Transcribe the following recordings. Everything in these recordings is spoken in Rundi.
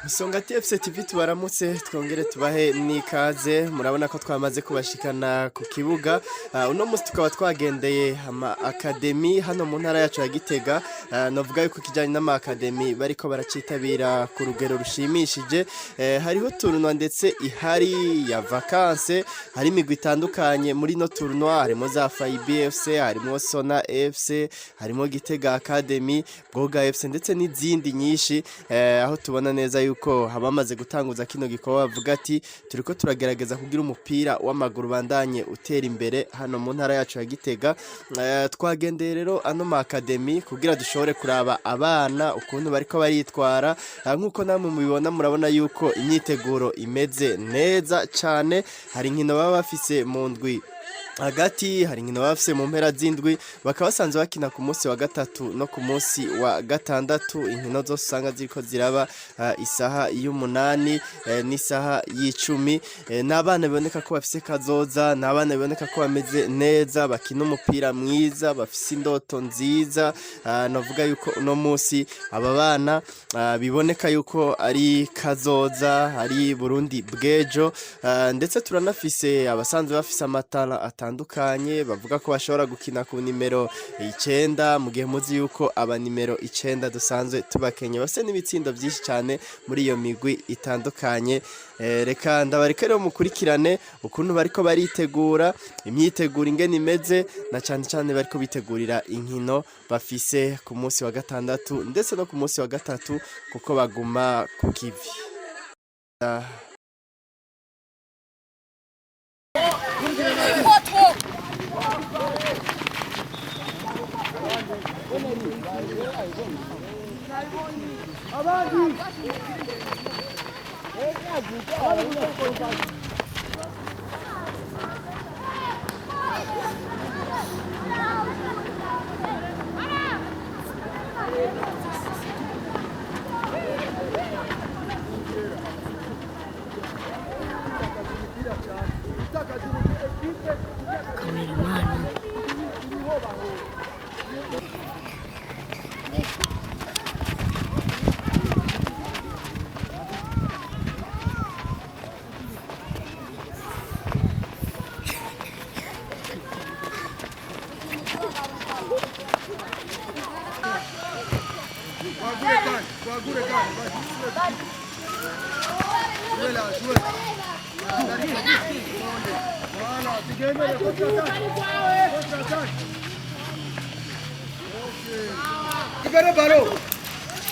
Musongati FC TV tubaramutse twongere tubahe nikaze murabona ko twamaze kubashikana ku kibuga uno musi tukaba twagendeye ama académies hano mu ntara yacu ya Gitega novuga yuko kijanye n'ama académies bariko baracitabira ku rugero rushimishije hariho tournoi ndetse ihari ya vacances hari imigwi itandukanye muri no tournoi harimo za FIB FC harimo Sona FC harimo Gitega Academy Goga FC ndetse n'izindi nyinshi aho tubona neza yuko habamaze gutanguza kino gikowa bavuga ati turiko turagerageza kugira umupira w'amaguru bandanye utera imbere hano mu ntara yacu ya Gitega twagendeye rero ano ma academy kugira dushobore kuraba abana ukuntu bariko baritwara nkuko namwe mubibona murabona yuko imyiteguro imeze neza cyane hari nkino baba bafise mu ndwi hagati hari nkino bafise mu mpera z'indwi bakaba basanzwe bakina ku munsi wa gatatu no ku munsi wa gatandatu inkino zose usanga ziriko ziraba isaha y'umunani n'isaha y'icumi n'abana biboneka ko bafise kazoza n'abana biboneka ko bameze neza bakina umupira mwiza bafise indoto nziza navuga yuko uno munsi aba bana biboneka yuko ari kazoza ari Burundi bwejo ndetse turanafise abasanzwe bafise amatara atandukanye bavuga ko bashobora gukina ku nimero 9 mu gihe muzi yuko aba nimero 9 dusanzwe tubakenye base n'ibitsindo byinshi cyane muri iyo migwi itandukanye reka ndabareka rero mukurikirane ukuntu bariko baritegura imyiteguro ingene imeze na cyane cyane bariko bitegurira inkino bafise ku munsi wa gatandatu ndetse no ku munsi wa gatatu kuko baguma ku kivi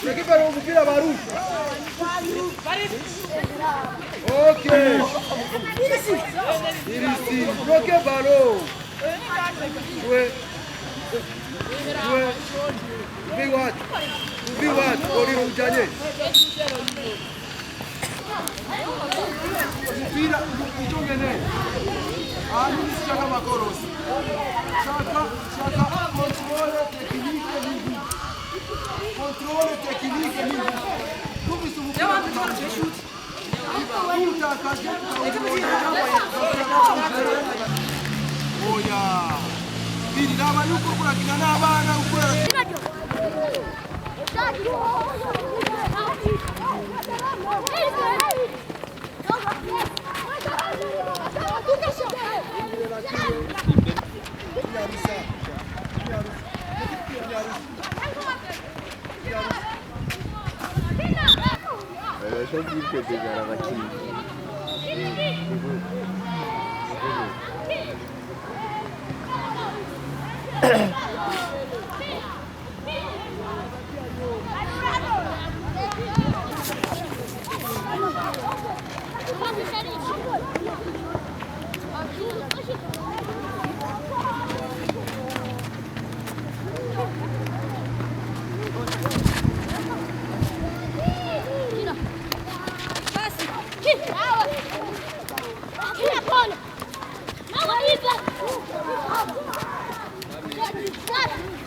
Recupera o mpira Baru. Okay. Irisi. Bloque ballon. Ouais. Ouais. Biwat. Biwat. Ori ujanye. Mpira ujongene. Ani chaka makoros. Chaka control technique mingi. Contrôle technique mingi. Como isso não pode chute? Oya. Biri dama yuko kuna kinana bana uko. Je dis que déjà la vaccine.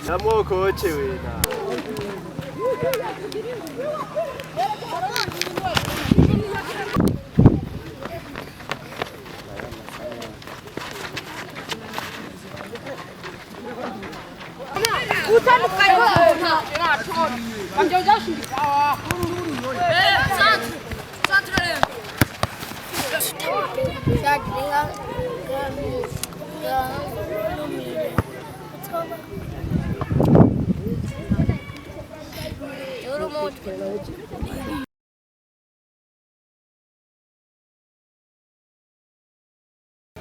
Namo koche wena. Utandukanye. Ntabwo. Ntabwo byashindika.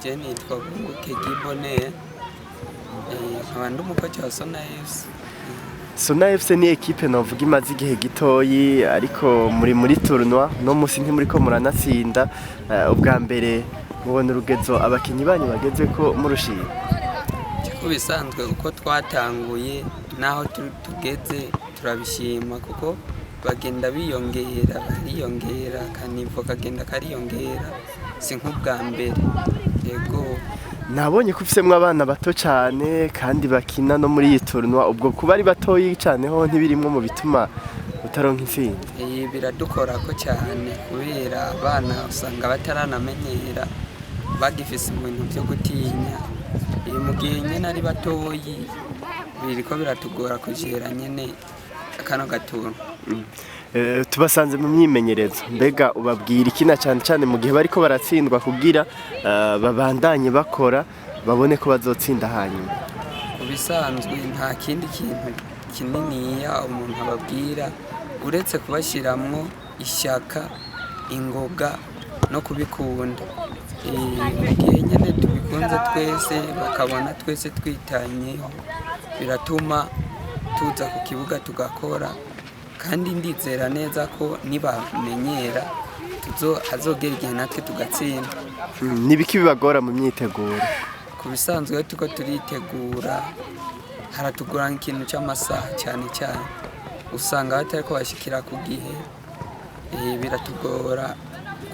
Jenny nitwa igomye nkaba ndi umukozi wa Sona FC. Sona FC ni ekipe novuga imaze igihe gitoyi ariko muri tournoi no musi ntimuriko muranatsinda ubwa mbere mubona urugezo abakinyi banyu bageze ko murushira Ko bisanzwe uko twatanguye naho tugeze turabishima kuko bagenda biyongera kanivo kagenda kariyongera si nk'ubwa mbere. Yego nabonye ko ufisemo abana bato cyane kandi bakina no muri iyi tournoi ubwo kuba ari batoyi cyane ho ntibirimwe mu bituma utaronka intsinzi. Biradukora ko cyane kubera abana usanga bataranamenyera bagifise ibintu byo gutinya mu gihe nyine ari batoyi biriko biratugora kujera nyene akano gatuntu. Tubasanze mu myimenyerezo mbega ubabwira ikina cyane mu gihe bariko baratsindwa kugira babandanye bakora babone ko bazotsinda hanyuma. Kubisanzwe nta kindi kintu kininiya umuntu ababwira uretse kubashiramwo ishyaka ingoga no kubikunda. Mu gihe nyene tubikunze twese bakabona twese twitanyeho biratuma tuza ku kibuga tugakora kandi ndizera neza ko nibamenyera azogera igihe natwe tugatsinda. Nibiki bibagora mu myiteguro? Ku bisanzwe tuko turitegura haratugura ikintu cy'amasaha cyane usanga batariko bashikira ku gihe biratugora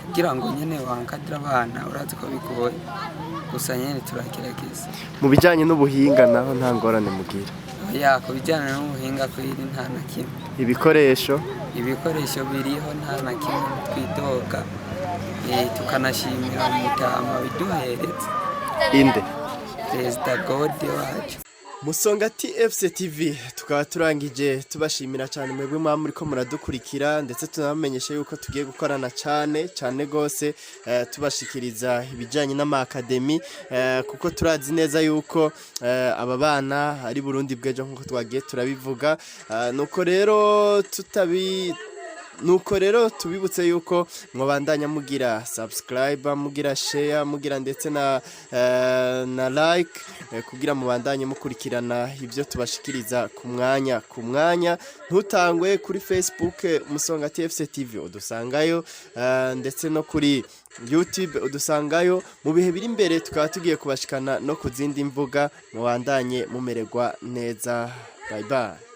kugira ngo nyene wankadira abana urazi ko bigoye gusa nyene turagerageza. Mu bijanye n'ubuhinga naho nta ngorane mugira? Ku bijyanye n'ubuhinga kwiri nta na kimwe. Ibikoresho biriho nta na kimwe twidoga tukanashimira umutama biduheretse inde Perezida Gode wacu. Musongati FC TV tukaba turangije tubashimira cyane mwebwe muriko muradukurikira ndetse tunamenyesha yuko tugiye gukorana cyane gose tubashikiriza ibijanye n'ama-académies kuko turazi neza yuko aba bana ari Burundi bwejo nkuko twagiye turabivuga nuko rero tubibutse yuko mwabandanya mugira subscribe mugira share mugira ndetse na like kugira mubandanye mukurikirana ibyo tubashikiriza ku mwanya ntutangwe kuri Facebook Musongati FC TV udusangayo ndetse no kuri YouTube udusangayo mu bihe biri imbere tukaba tugiye kubashikana no ku zindi mbuga mubandanye mumererwa neza. Bye bye.